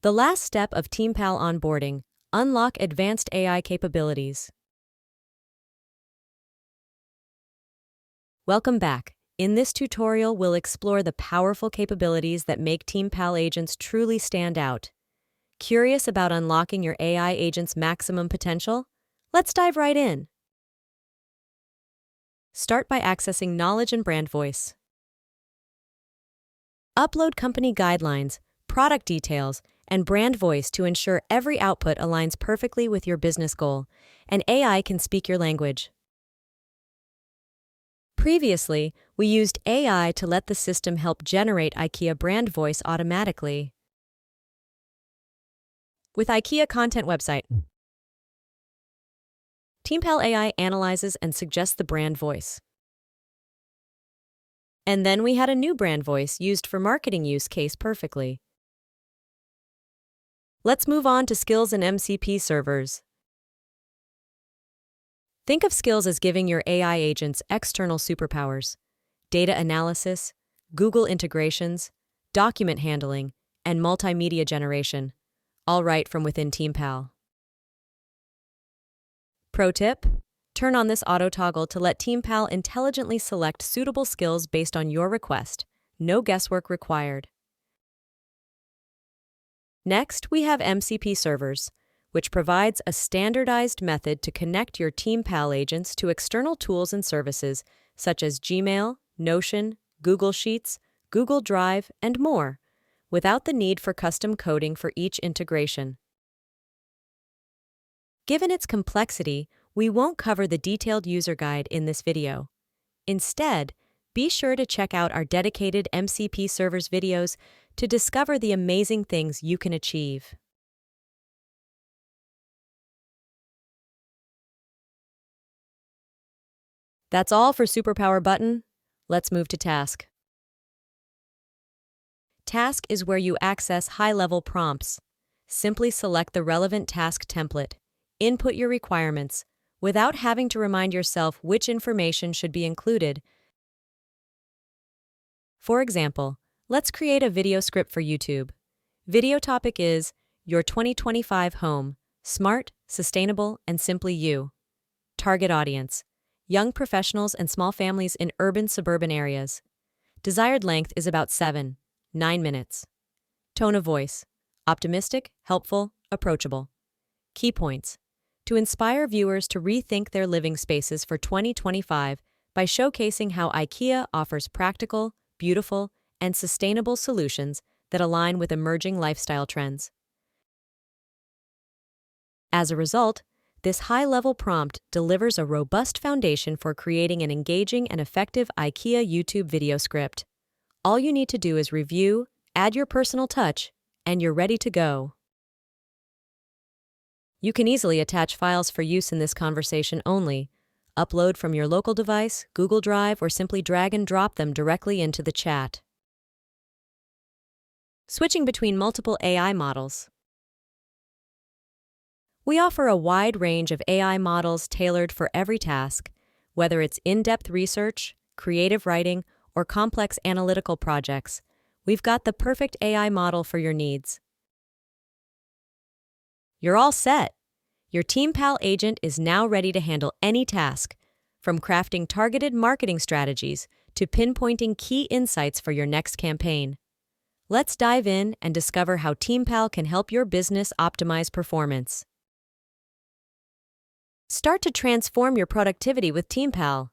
The last step of TeamPal onboarding: unlock advanced AI capabilities. Welcome back. In this tutorial, we'll explore the powerful capabilities that make TeamPal agents truly stand out. Curious about unlocking your AI agent's maximum potential? Let's dive right in. Start by accessing Knowledge and Brand Voice. Upload company guidelines, product details, and brand voice to ensure every output aligns perfectly with your business goal, and AI can speak your language. Previously, we used AI to let the system help generate IKEA brand voice automatically. With IKEA Content Website, TeamPal AI analyzes and suggests the brand voice. And then we had a new brand voice used for marketing use case perfectly. Let's move on to skills and MCP servers. Think of skills as giving your AI agents external superpowers: data analysis, Google integrations, document handling, and multimedia generation, all right from within TeamPal. Pro tip: turn on this auto toggle to let TeamPal intelligently select suitable skills based on your request. No guesswork required. Next, we have MCP servers, which provides a standardized method to connect your TeamPal agents to external tools and services such as Gmail, Notion, Google Sheets, Google Drive, and more, without the need for custom coding for each integration. Given its complexity, we won't cover the detailed user guide in this video. Instead, be sure to check out our dedicated MCP servers videos to discover the amazing things you can achieve. That's all for Superpower button. Let's move to Task. Task is where you access high-level prompts. Simply select the relevant task template, input your requirements, without having to remind yourself which information should be included. For example, let's create a video script for YouTube. Video topic is Your 2025 Home: Smart, Sustainable, and Simply You. Target audience: young professionals and small families in urban suburban areas. Desired length is about 7-9 minutes. Tone of voice: optimistic, helpful, approachable. Key points: to inspire viewers to rethink their living spaces for 2025 by showcasing how IKEA offers practical, beautiful, and sustainable solutions that align with emerging lifestyle trends. As a result, this high-level prompt delivers a robust foundation for creating an engaging and effective IKEA YouTube video script. All you need to do is review, add your personal touch, and you're ready to go. You can easily attach files for use in this conversation only. Upload from your local device, Google Drive, or simply drag and drop them directly into the chat. Switching between multiple AI models. We offer a wide range of AI models tailored for every task, whether it's in-depth research, creative writing, or complex analytical projects. We've got the perfect AI model for your needs. You're all set. Your TeamPal agent is now ready to handle any task, from crafting targeted marketing strategies to pinpointing key insights for your next campaign. Let's dive in and discover how TeamPal can help your business optimize performance. Start to transform your productivity with TeamPal.